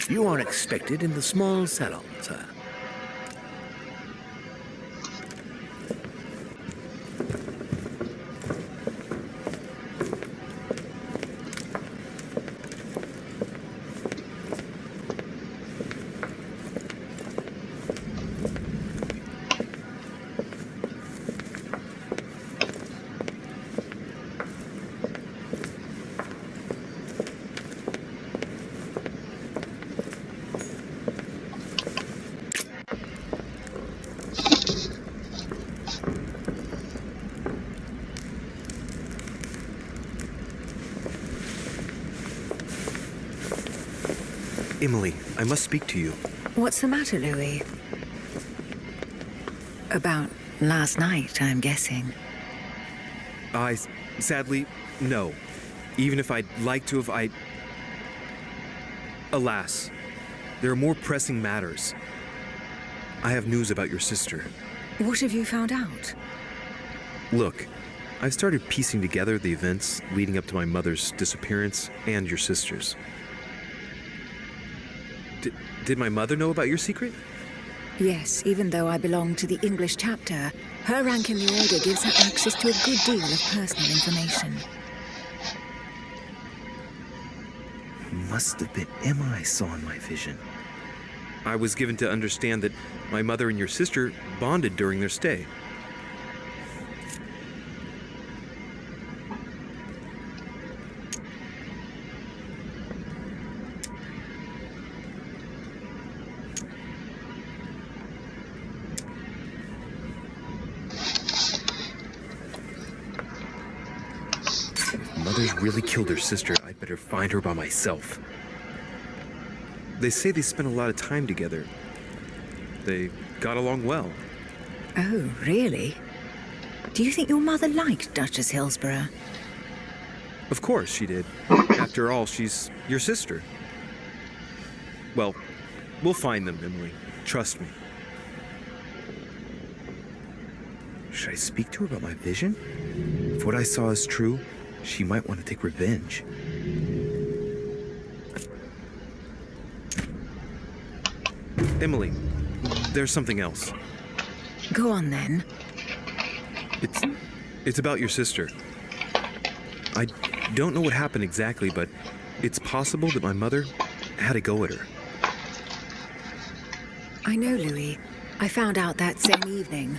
You are expected in the small salon, sir. Emily, I must speak to you. What's the matter, Louis? About last night, I'm guessing. Sadly, no. Even if I'd like to have, Alas, there are more pressing matters. I have news about your sister. What have you found out? Look, I've started piecing together the events leading up to my mother's disappearance and your sister's. Did my mother know about your secret? Yes, even though I belong to the English chapter, her rank in the Order gives her access to a good deal of personal information. Must have been Emma I saw in my vision. I was given to understand that my mother and your sister bonded during their stay. Mother's really killed her sister. I'd better find her by myself. They say they spent a lot of time together. They got along well. Oh, really? Do you think your mother liked Duchess Hillsborough? Of course she did. After all, she's your sister. Well, we'll find them, Emily. Trust me. Should I speak to her about my vision? If what I saw is true, she might want to take revenge. Emily, there's something else. Go on, then. It's about your sister. I don't know what happened exactly, but it's possible that my mother had a go at her. I know, Louis. I found out that same evening.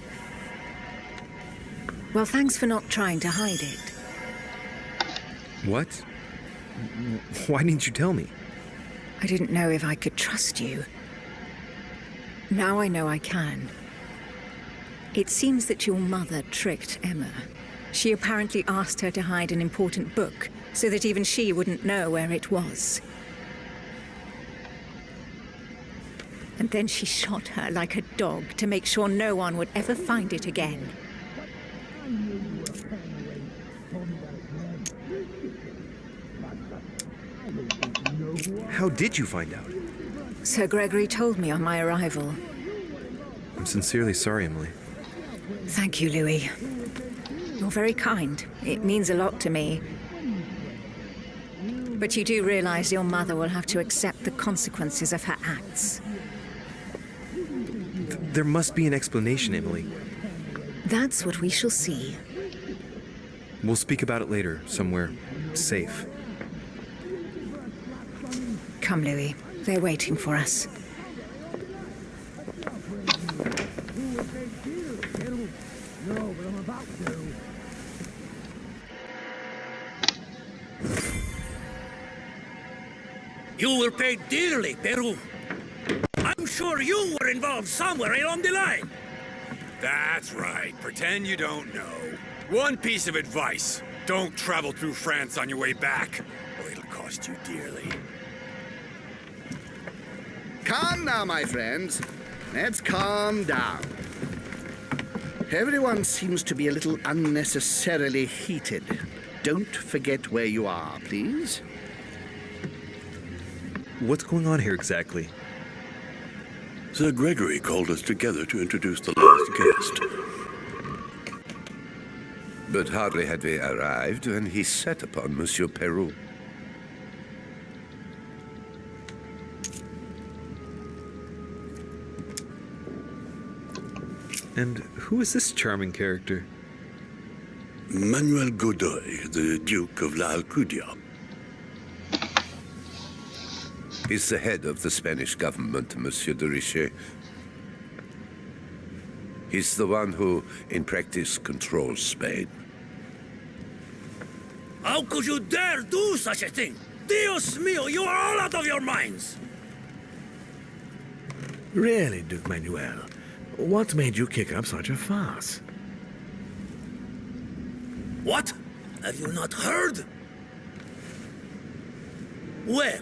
Well, thanks for not trying to hide it. What? Why didn't you tell me? I didn't know if I could trust you. Now I know I can. It seems that your mother tricked Emma. She apparently asked her to hide an important book so that even she wouldn't know where it was. And then she shot her like a dog to make sure no one would ever find it again. How did you find out? Sir Gregory told me on my arrival. I'm sincerely sorry, Emily. Thank you, Louis. You're very kind. It means a lot to me. But you do realize your mother will have to accept the consequences of her acts. There must be an explanation, Emily. That's what we shall see. We'll speak about it later, somewhere safe. Come, Louis. They're waiting for us. You will pay dearly, Peru. I'm sure you were involved somewhere along the line. That's right. Pretend you don't know. One piece of advice. Don't travel through France on your way back, or it'll cost you dearly. Calm now, my friends. Let's calm down. Everyone seems to be a little unnecessarily heated. Don't forget where you are, please. What's going on here exactly? Sir Gregory called us together to introduce the last guest. But hardly had we arrived when he set upon Monsieur Peru. And who is this charming character? Manuel Godoy, the Duke of La Alcudia. He's the head of the Spanish government, Monsieur de Richet. He's the one who, in practice, controls Spain. How could you dare do such a thing? Dios mío, you are all out of your minds! Really, Duke Manuel? What made you kick up such a fuss? What? Have you not heard? Well,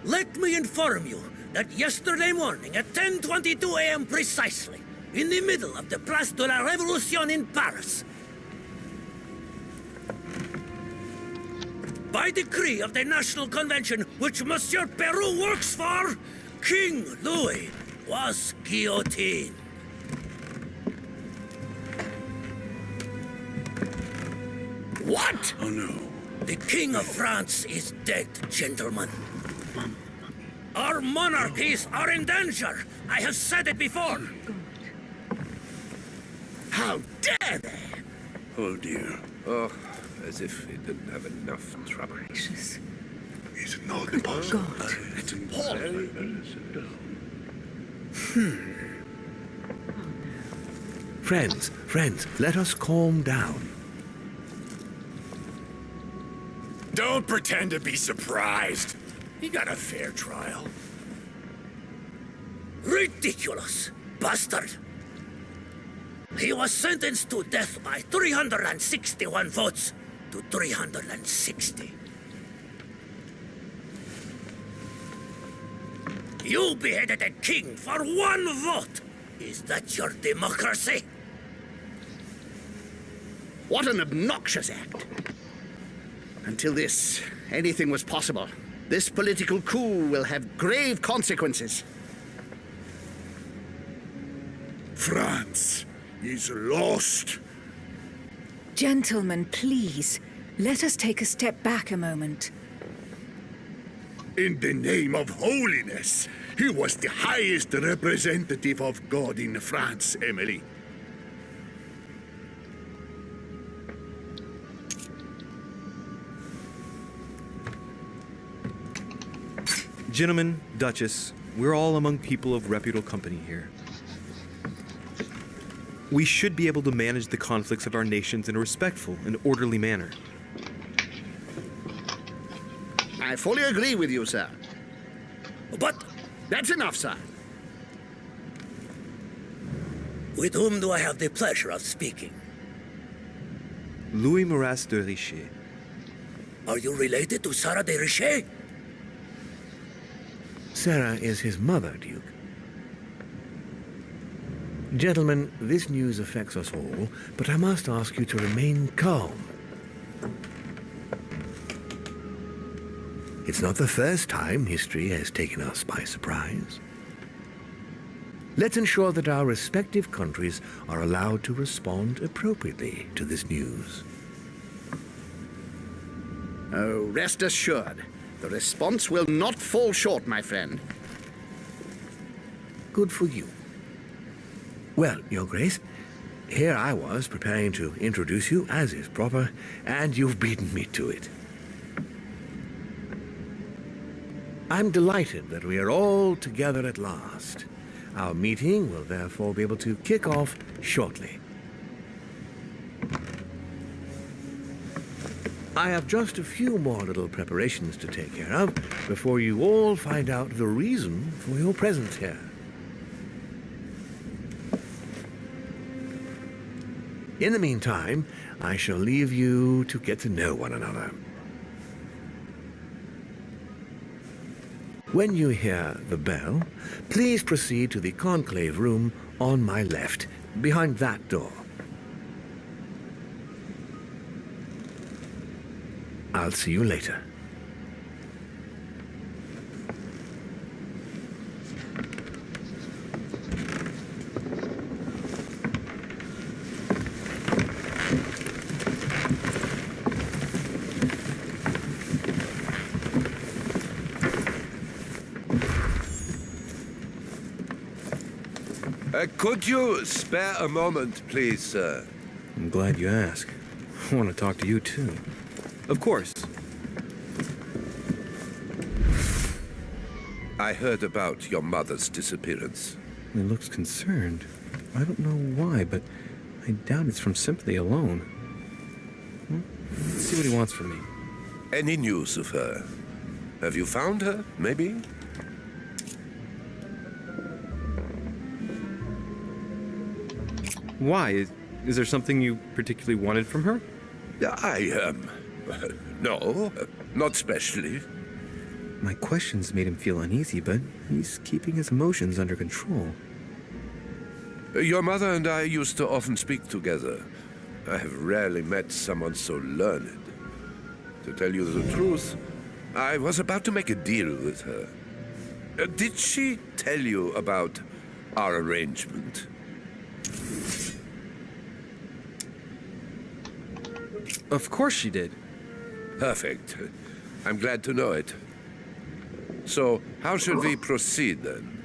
let me inform you that yesterday morning at 10:22 a.m. precisely, in the middle of the Place de la Révolution in Paris, by decree of the National Convention which Monsieur Peru works for, King Louis was guillotined. What? Oh no. The King of France is dead, gentlemen. Our monarchies are in danger. I have said it before. How dare they? Oh dear. Oh, as if he didn't have enough trouble. Gracious. It's not impossible. God. It's impossible. Friends, let us calm down. Don't pretend to be surprised. He got a fair trial. Ridiculous, bastard. He was sentenced to death by 361 votes to 360. You beheaded a king for one vote. Is that your democracy? What an obnoxious act. Until this, anything was possible. This political coup will have grave consequences. France is lost. Gentlemen, please, let us take a step back a moment. In the name of holiness, he was the highest representative of God in France, Emily. Gentlemen, Duchess, we're all among people of reputable company here. We should be able to manage the conflicts of our nations in a respectful and orderly manner. I fully agree with you, sir. But That's enough, sir. with whom do I have the pleasure of speaking? Louis Maras de Richet. Are you related to Sarah de Richet? Sarah is his mother, Duke. Gentlemen, this news affects us all, but I must ask you to remain calm. It's not the first time history has taken us by surprise. Let's ensure that our respective countries are allowed to respond appropriately to this news. Oh, rest assured, the response will not fall short, my friend. Good for you. Well, Your Grace, here I was preparing to introduce you as is proper, and you've beaten me to it. I'm delighted that we are all together at last. Our meeting will therefore be able to kick off shortly. I have just a few more little preparations to take care of before you all find out the reason for your presence here. In the meantime, I shall leave you to get to know one another. When you hear the bell, please proceed to the conclave room on my left, behind that door. I'll see you later. Could you spare a moment, please, sir? I'm glad you asked. I want to talk to you, too. Of course. I heard about your mother's disappearance. He looks concerned. I don't know why, but I doubt it's from sympathy alone. Let's see what he wants from me. Any news of her? Have you found her, maybe? Why? Is there something you particularly wanted from her? No, not specially. My questions made him feel uneasy, but he's keeping his emotions under control. Your mother and I used to often speak together. I have rarely met someone so learned. To tell you the truth, I was about to make a deal with her. Did she tell you about our arrangement? Of course she did. Perfect. I'm glad to know it. So, how should we proceed then?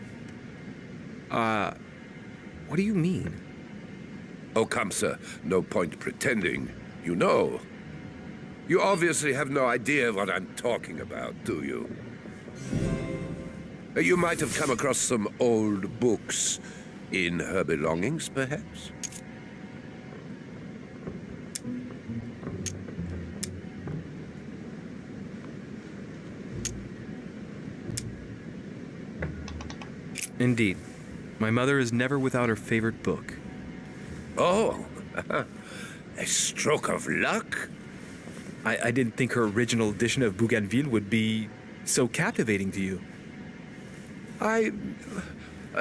What do you mean? Oh, come, sir. No point pretending. You know. You obviously have no idea what I'm talking about, do you? You might have come across some old books in her belongings, perhaps? Indeed. My mother is never without her favorite book. Oh, a stroke of luck? I didn't think her original edition of Bougainville would be so captivating to you.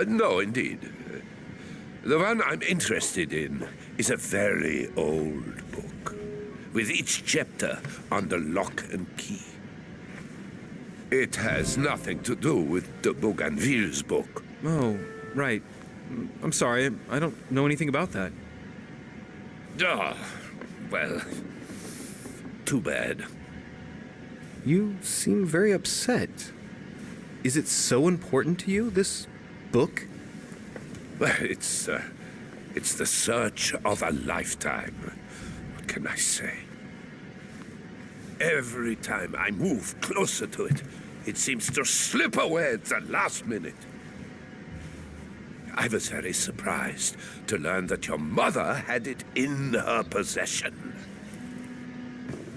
No, indeed. The one I'm interested in is a very old book, with each chapter under lock and key. It has nothing to do with de Bougainville's book. Oh, right. I'm sorry, I don't know anything about that. Ah, well, too bad. You seem very upset. Is it so important to you, this book? Well, it's the search of a lifetime. What can I say? Every time I move closer to it, it seems to slip away at the last minute. I was very surprised to learn that your mother had it in her possession.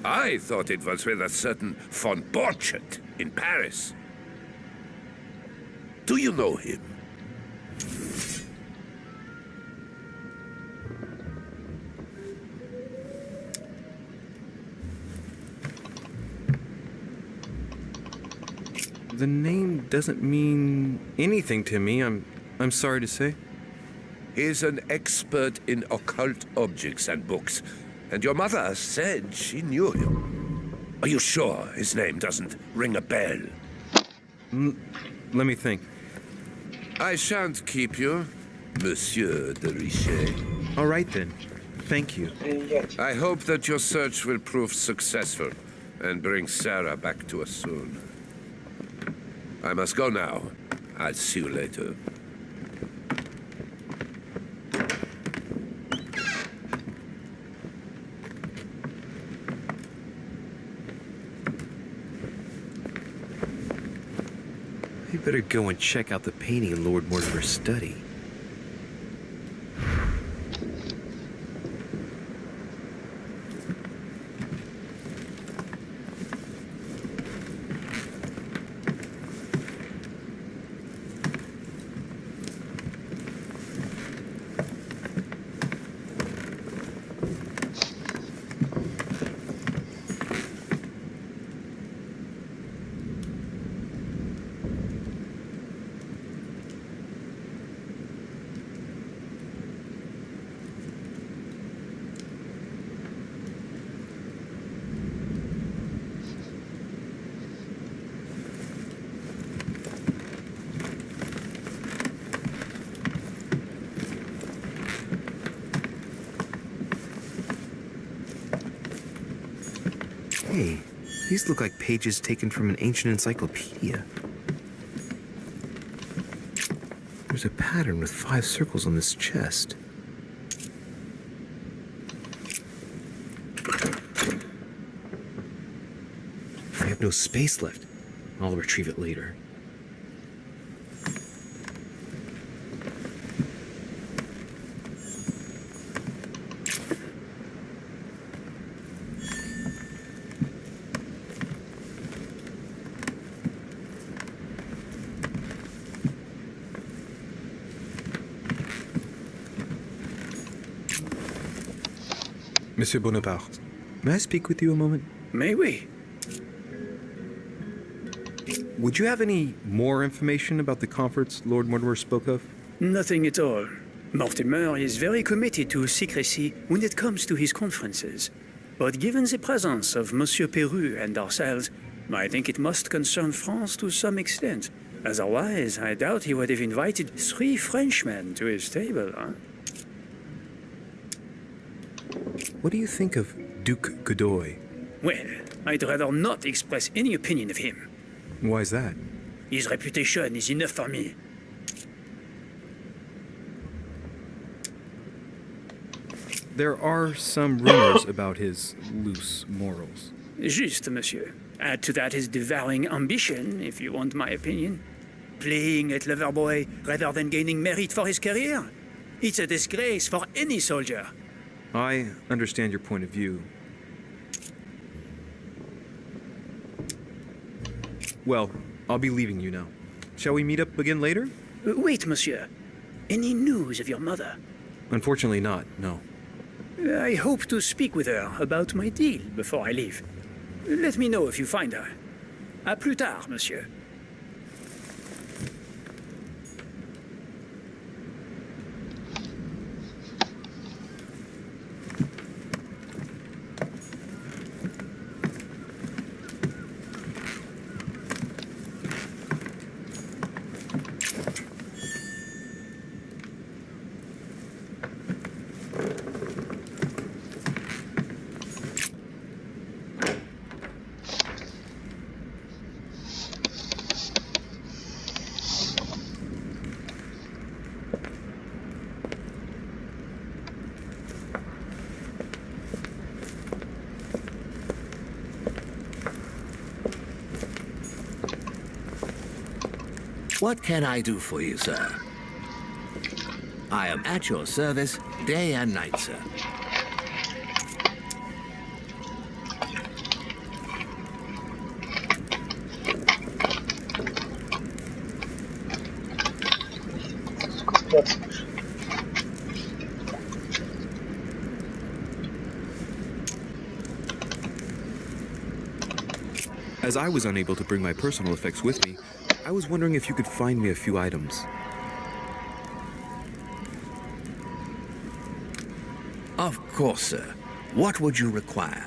I thought it was with a certain von Borchardt in Paris. Do you know him? The name doesn't mean anything to me, I'm sorry to say. He's an expert in occult objects and books, and your mother said she knew him. Are you sure his name doesn't ring a bell? Let me think. I shan't keep you, Monsieur de Richet. All right then. Thank you. I hope that your search will prove successful and bring Sarah back to us soon. I must go now. I'll see you later. You better go and check out the painting in Lord Mortimer's study. Hey, these look like pages taken from an ancient encyclopedia. There's There's a pattern with 5 circles on this chest. I have no space left. I'll retrieve it later. Monsieur Bonaparte, may I speak with you a moment? May we? Would you have any more information about the conference Lord Mortimer spoke of? Nothing at all. Mortimer is very committed to secrecy when it comes to his conferences. But given the presence of Monsieur Peru and ourselves, I think it must concern France to some extent. Otherwise, I doubt he would have invited 3 Frenchmen to his table, huh? What do you think of Duke Godoy? Well, I'd rather not express any opinion of him. Why is that? His reputation is enough for me. There are some rumors about his loose morals. Juste, monsieur. Add to that his devouring ambition, if you want my opinion. Playing at lover boy rather than gaining merit for his career. It's a disgrace for any soldier. I understand your point of view. Well, I'll be leaving you now. Shall we meet up again later? Wait, monsieur. Any news of your mother? Unfortunately not, no. I hope to speak with her about my deal before I leave. Let me know if you find her. À plus tard, monsieur. What can I do for you, sir? I am at your service day and night, sir. As I was unable to bring my personal effects with me, I was wondering if you could find me a few items. Of course, sir. What would you require?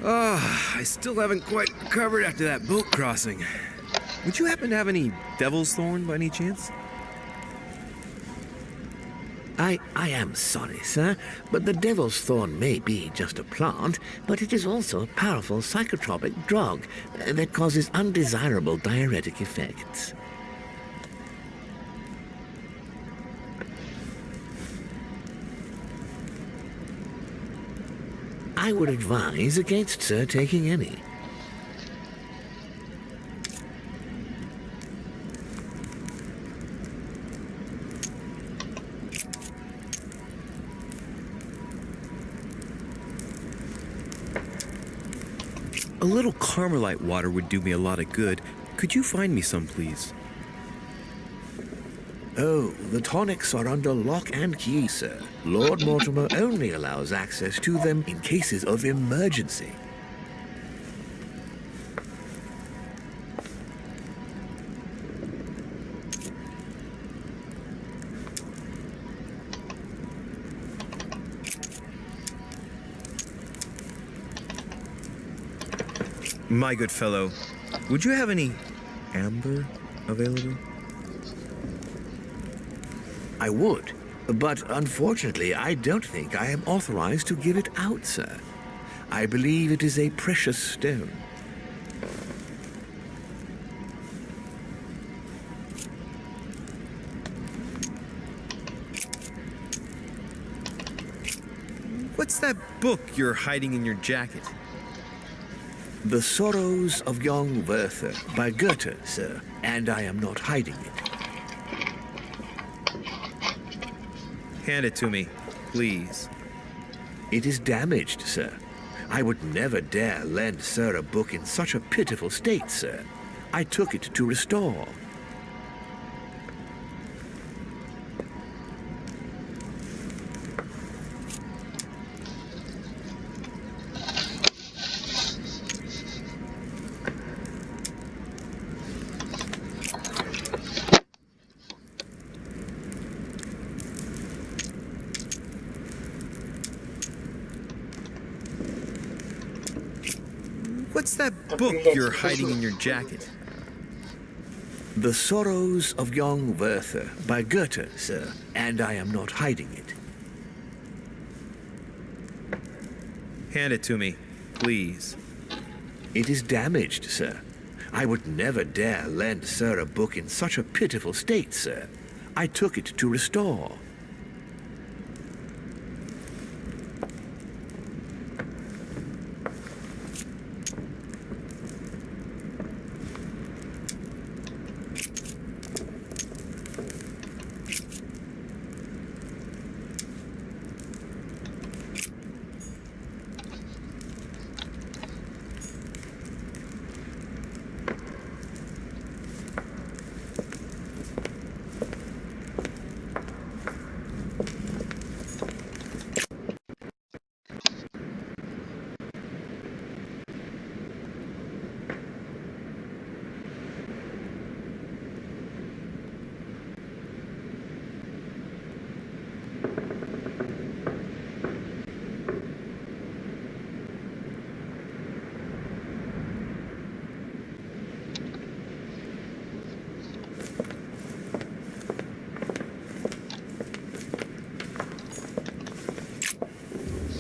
I still haven't quite recovered after that boat crossing. Would you happen to have any devil's thorn by any chance? I am sorry, sir, but the devil's thorn may be just a plant, but it is also a powerful psychotropic drug that causes undesirable diuretic effects. I would advise against, sir, taking any. A little Carmelite water would do me a lot of good. Could you find me some, please? Oh, the tonics are under lock and key, sir. Lord Mortimer only allows access to them in cases of emergency. My good fellow, would you have any amber available? I would, but unfortunately I don't think I am authorized to give it out, sir. I believe it is a precious stone. What's that book you're hiding in your jacket? The Sorrows of Young Werther by Goethe, sir, and I am not hiding it. Hand it to me, please. It is damaged, sir. I would never dare lend sir a book in such a pitiful state, sir. I took it to restore. What's that book you're hiding in your jacket? The Sorrows of Young Werther by Goethe, sir, and I am not hiding it. Hand it to me, please. It is damaged, sir. I would never dare lend sir a book in such a pitiful state, sir. I took it to restore.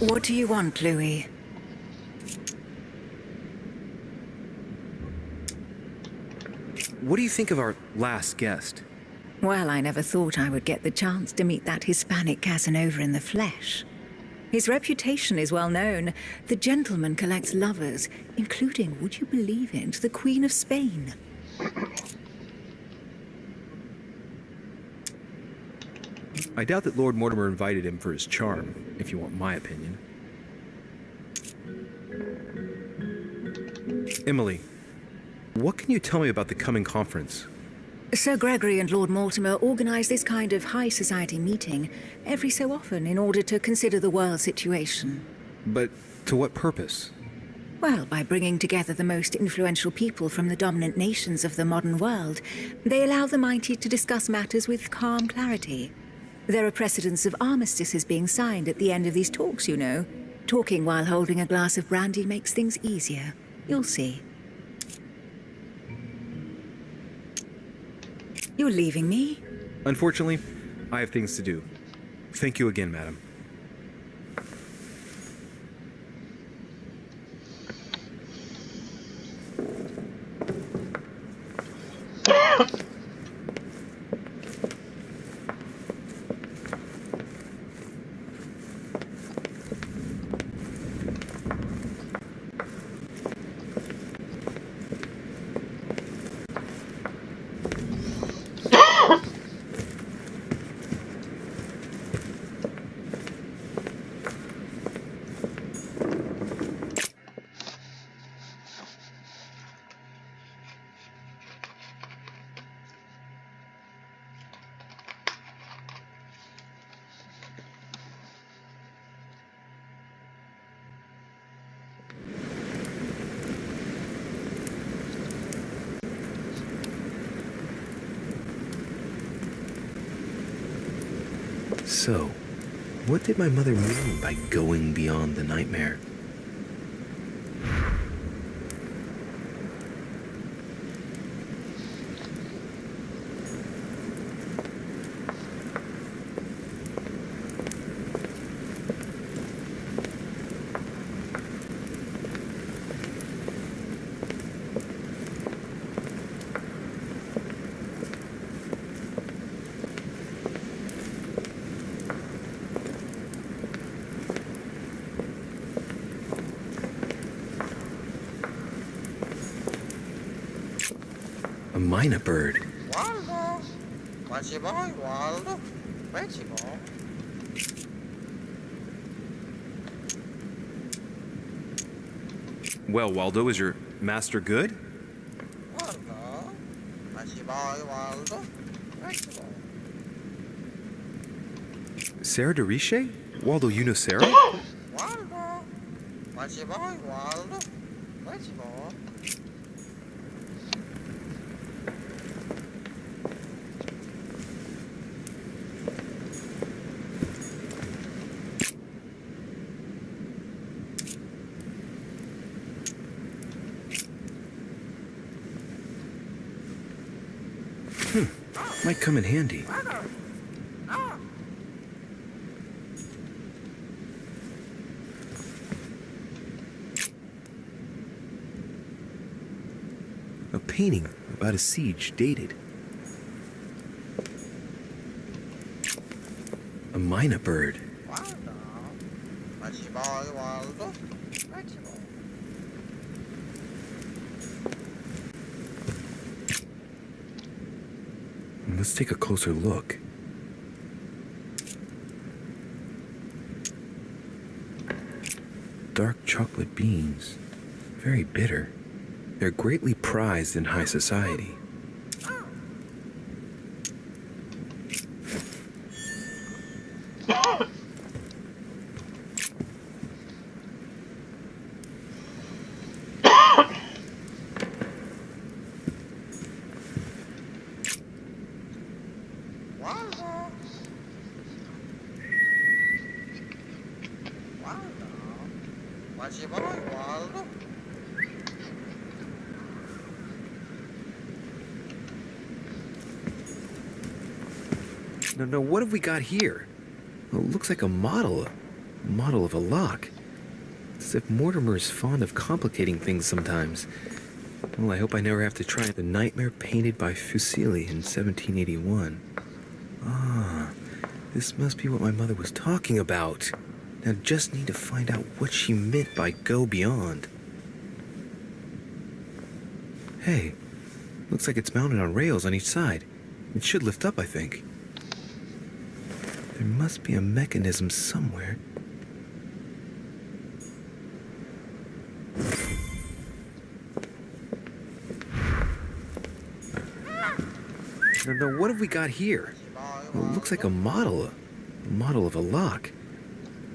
What do you want, Louis? What do you think of our last guest? Well, I never thought I would get the chance to meet that Hispanic Casanova in the flesh. His reputation is well known. The gentleman collects lovers, including, would you believe it, the Queen of Spain. I doubt that Lord Mortimer invited him for his charm, if you want my opinion. Emily, what can you tell me about the coming conference? Sir Gregory and Lord Mortimer organize this kind of high society meeting every so often in order to consider the world situation. But to what purpose? Well, by bringing together the most influential people from the dominant nations of the modern world, they allow the mighty to discuss matters with calm clarity. There are precedents of armistices being signed at the end of these talks, you know. Talking while holding a glass of brandy makes things easier. You'll see. You're leaving me? Unfortunately, I have things to do. Thank you again, madam. So, what did my mother mean by going beyond the nightmare? A mynah bird. Waldo. What's your boy, Waldo? Where's your boy? Well, Waldo, is your master good? Waldo. What's your boy, Waldo? Where's your boy? Sarah de Riche? Waldo, you know Sarah? Waldo. What's your boy, Waldo? Where's your boy? Might come in handy. A painting about a siege dated. A mynah bird. Waldo. What's your boy, Waldo? Where's your boy? Let's take a closer look. Dark chocolate beans. Very bitter. They're greatly prized in high society. Waldo. Waldo. What's your boy, Waldo? No, what have we got here? Well, it looks like a model of a lock. It's as if Mortimer's fond of complicating things sometimes. Well, I hope I never have to try the nightmare painted by Fuseli in 1781. Ah, this must be what my mother was talking about. Now just need to find out what she meant by go beyond. Hey, looks like it's mounted on rails on each side. It should lift up, I think. There must be a mechanism somewhere. No, what have we got here? Well, it looks like a model of a lock.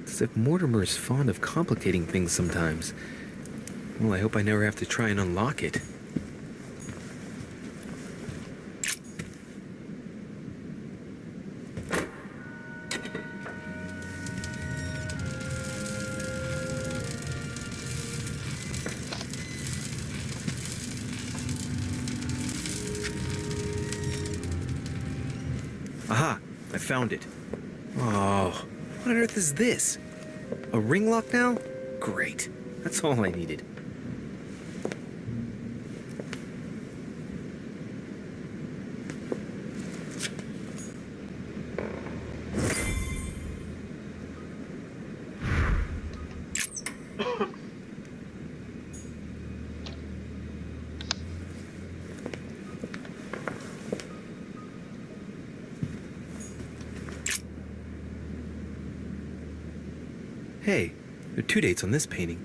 It's as if Mortimer is fond of complicating things sometimes. Well, I hope I never have to try and unlock it. Aha! I found it. Oh, what on earth is this? A ring lock now? Great. That's all I needed. Hey, there are two dates on this painting.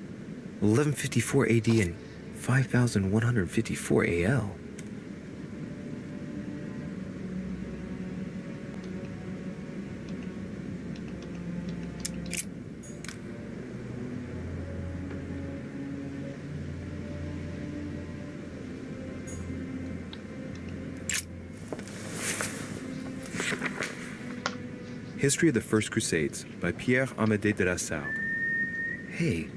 1154 AD and 5154 AL. History of the First Crusades by Pierre Amédée de la Salle. Hey,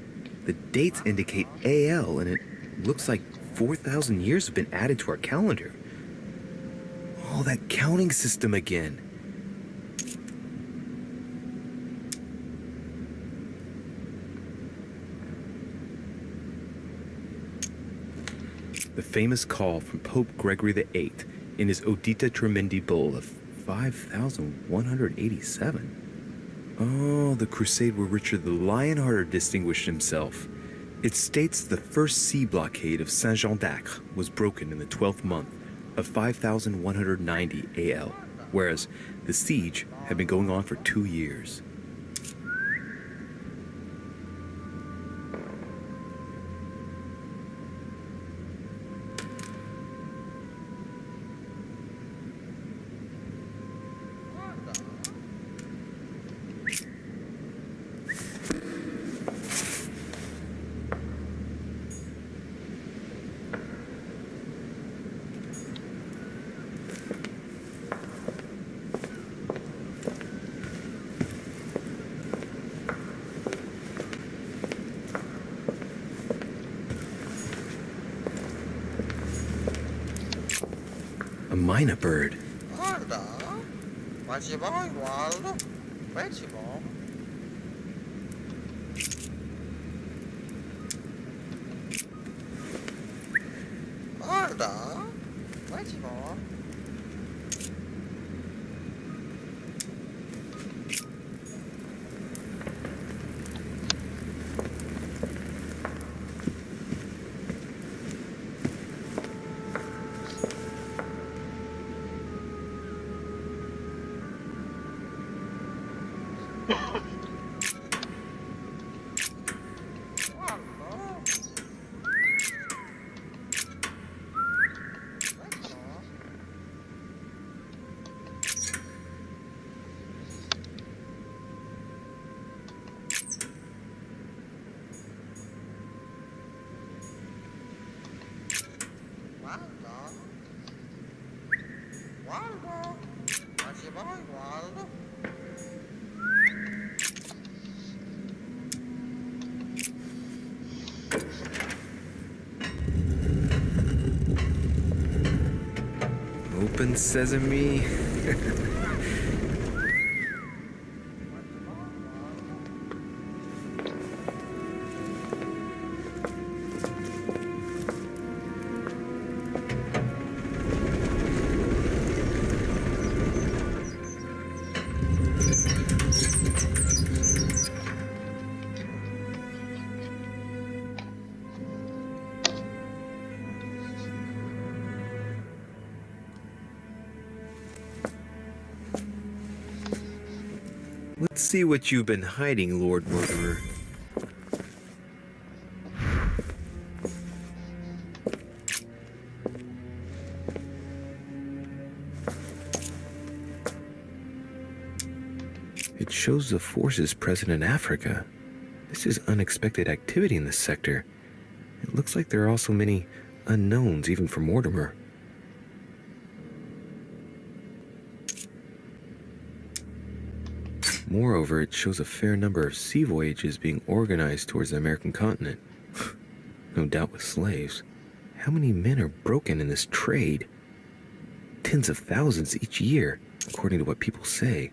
the dates indicate AL, and it looks like 4,000 years have been added to our calendar. Oh, that counting system again. The famous call from Pope Gregory VIII in his Audita Tremendi Bull of 5,187. Oh, the crusade where Richard the Lionhearted distinguished himself. It states the first sea blockade of Saint-Jean d'Acre was broken in the 12th month of 5,190 AL, whereas the siege had been going on for 2 years. A mynah bird. Guarda, ma ci vuoi, guarda? Beh, ci vuoi. Guarda, beh, ci vuoi. Guarda, ma ci vuoi, guarda? Open sesame. Let's see what you've been hiding, Lord Murderer. It shows the forces present in Africa. This is unexpected activity in this sector. It looks like there are also many unknowns, even for Mortimer. Moreover, it shows a fair number of sea voyages being organized towards the American continent. No doubt with slaves. How many men are broken in this trade? Tens of thousands each year, according to what people say.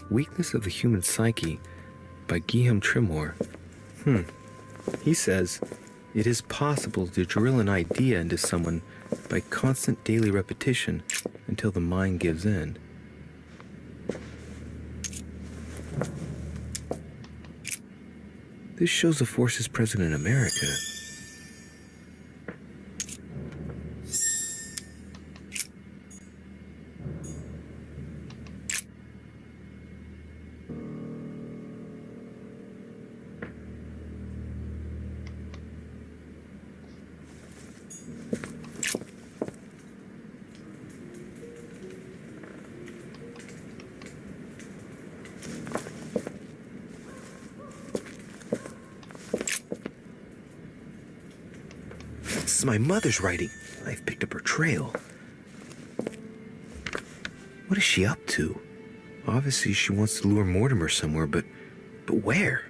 Weakness of the Human Psyche by Guillaume Trimore. He says, it is possible to drill an idea into someone by constant daily repetition until the mind gives in. This shows the forces present in America. This is my mother's writing. I've picked up her trail. What is she up to? Obviously, she wants to lure Mortimer somewhere, but where?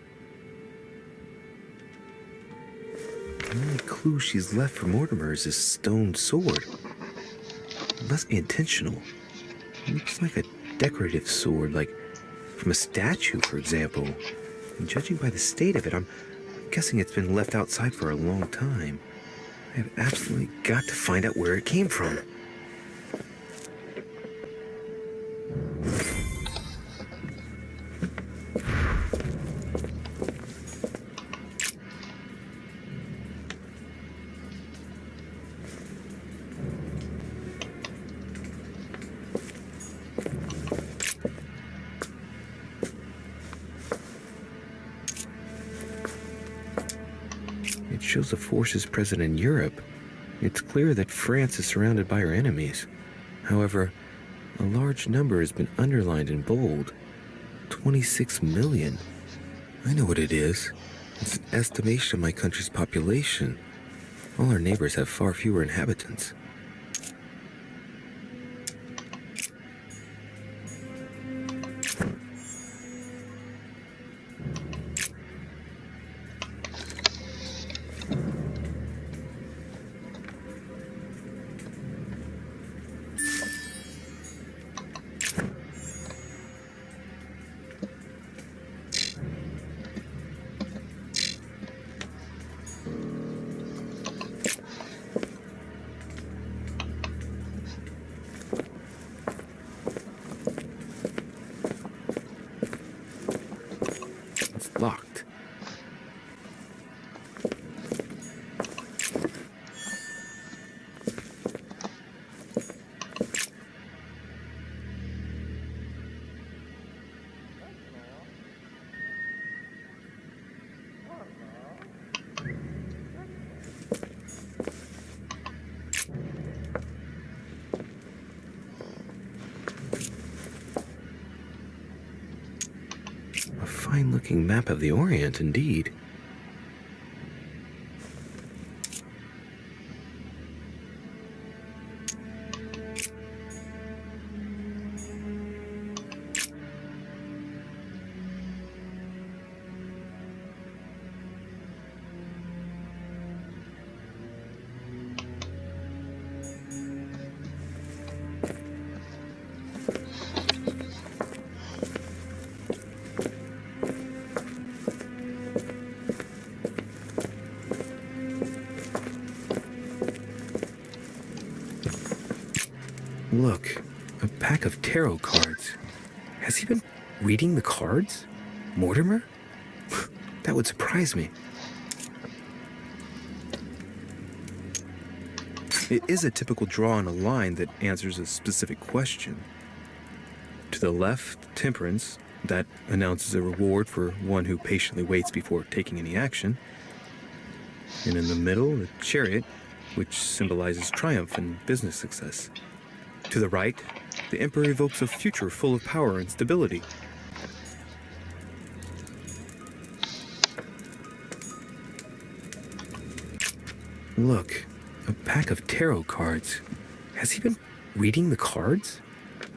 The only clue she's left for Mortimer is his stone sword. It must be intentional. It looks like a decorative sword, like from a statue, for example. And judging by the state of it, I'm guessing it's been left outside for a long time. I have absolutely got to find out where it came from. It shows the forces present in Europe. It's clear that France is surrounded by her enemies. However, a large number has been underlined in bold. 26 million. I know what it is. It's an estimation of my country's population. All our neighbors have far fewer inhabitants. Locked. A fine-looking map of the Orient, indeed. Look, a pack of tarot cards. Has he been reading the cards? Mortimer? That would surprise me. It is a typical draw on a line that answers a specific question. To the left, temperance. That announces a reward for one who patiently waits before taking any action. And in the middle, the chariot, which symbolizes triumph and business success. To the right, the Emperor evokes a future full of power and stability. Look, a pack of tarot cards. Has he been reading the cards?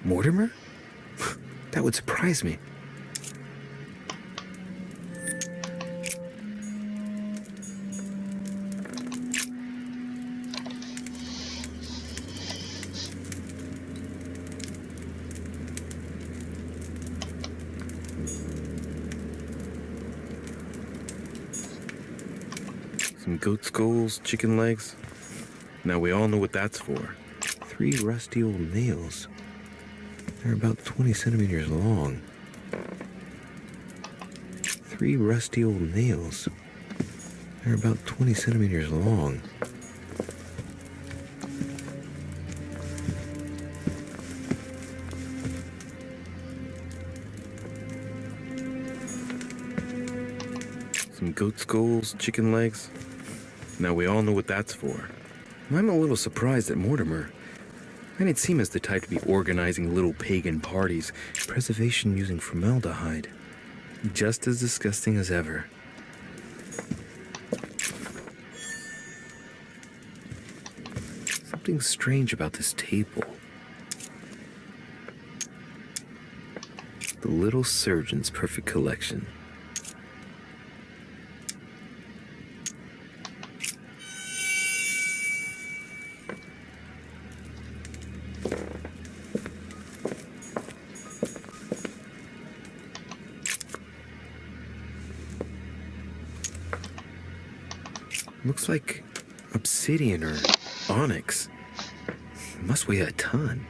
Mortimer? That would surprise me. Some goat skulls, chicken legs. Now we all know what that's for. 3 rusty old nails. They're about 20 centimeters long. 3 rusty old nails. They're about 20 centimeters long. Some goat skulls, chicken legs. Now we all know what that's for. I'm a little surprised at Mortimer. I didn't seem as the type to be organizing little pagan parties, preservation using formaldehyde. Just as disgusting as ever. Something strange about this table. The little surgeon's perfect collection. Looks like obsidian or onyx. It must weigh a ton.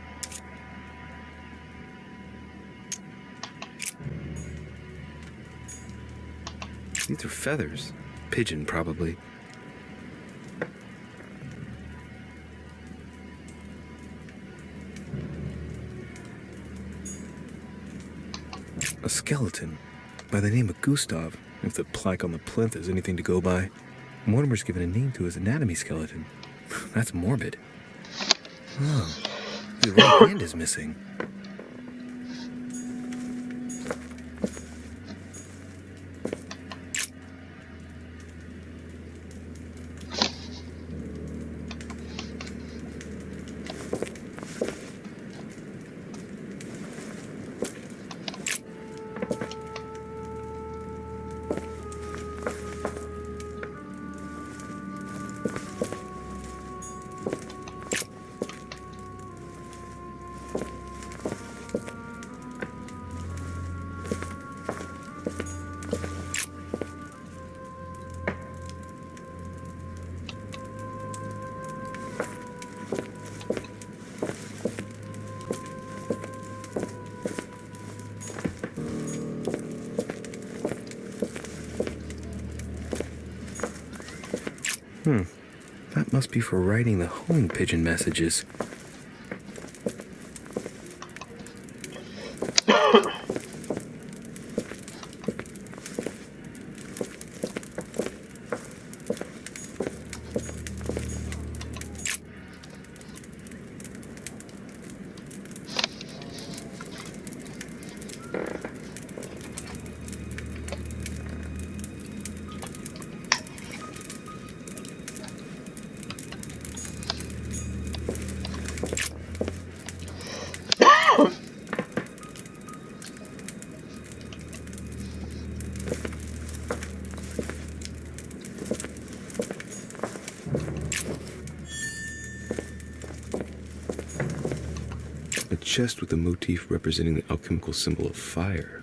These are feathers. Pigeon, probably. A skeleton by the name of Gustav, if the plaque on the plinth is anything to go by. Mortimer's given a name to his anatomy skeleton. That's morbid. Oh, the right hand is missing. That must be for writing the homing pigeon messages. A chest with a motif representing the alchemical symbol of fire.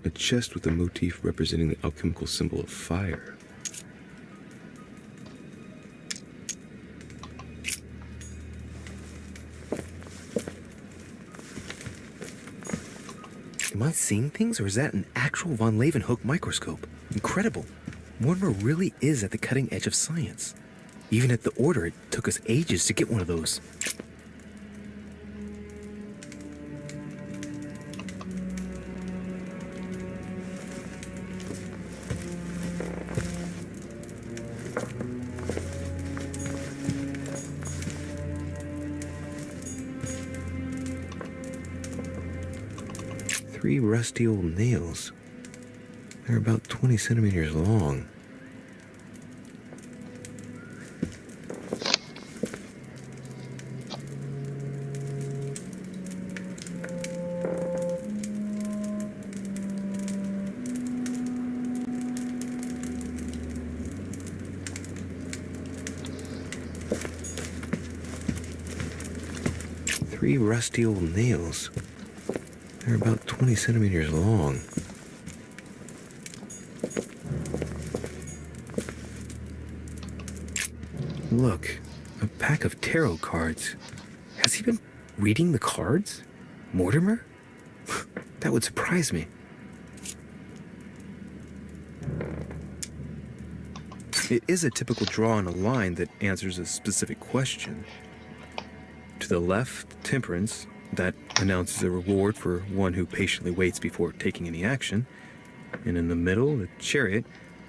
A chest with a motif representing the alchemical symbol of fire. Am I seeing things, or is that an actual von Leeuwenhoek microscope? Incredible. Mortimer really is at the cutting edge of science. Even at the Order, it took us ages to get one of those. Three rusty old nails. They're about 20 centimeters long. Three rusty old nails. They're about 20 centimeters long. Look, a pack of tarot cards. Has he been reading the cards? Mortimer? That would surprise me. It is a typical draw on a line that answers a specific question. To the left, temperance. That announces a reward for one who patiently waits before taking any action. And in the middle, the chariot,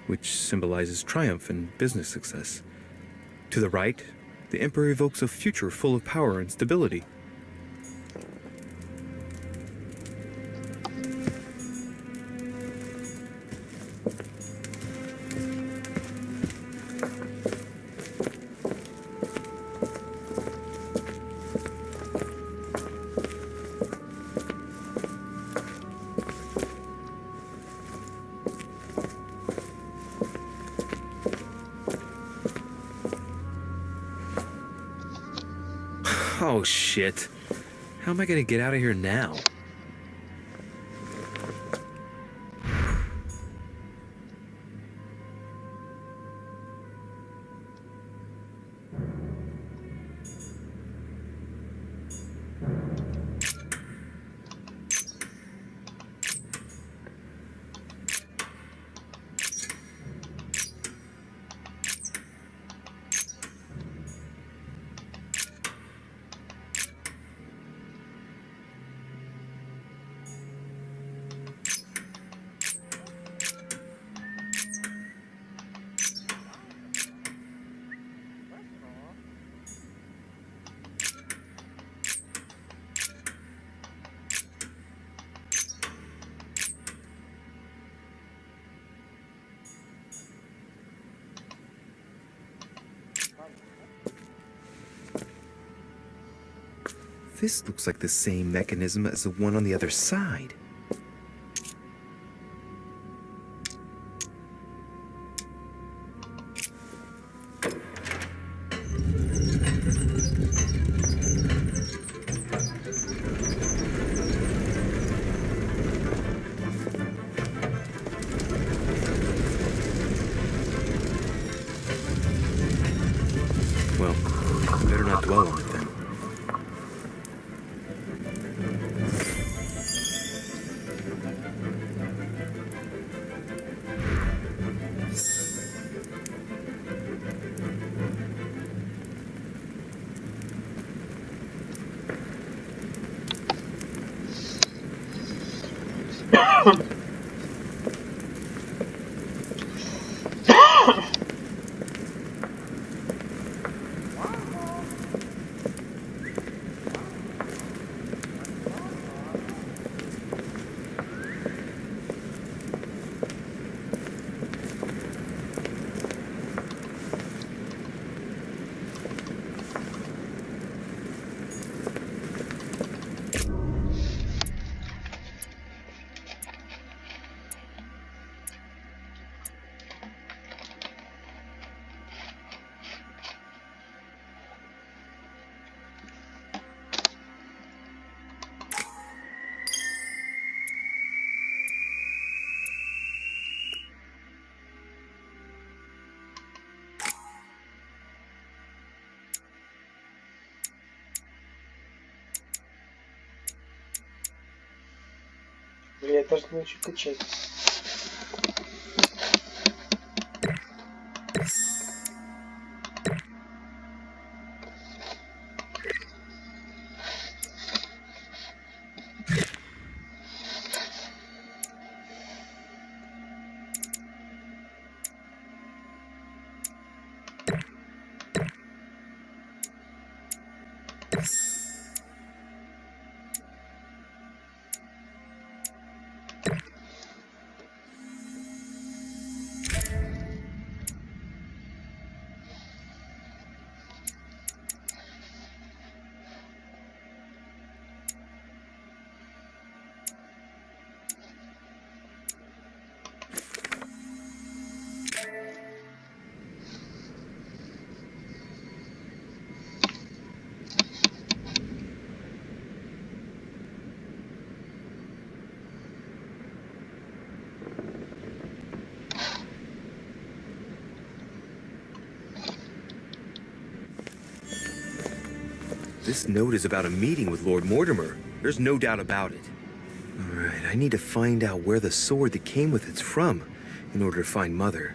which symbolizes triumph and business success. To the right, the Emperor evokes a future full of power and stability. Oh, Oh, shit. How am I gonna get out of here now? This looks like the same mechanism as the one on the other side. Well, better not dwell on it then. Я даже не хочу качать. This note is about a meeting with Lord Mortimer. There's no doubt about it. All right, I need to find out where the sword that came with it's from in order to find Mother.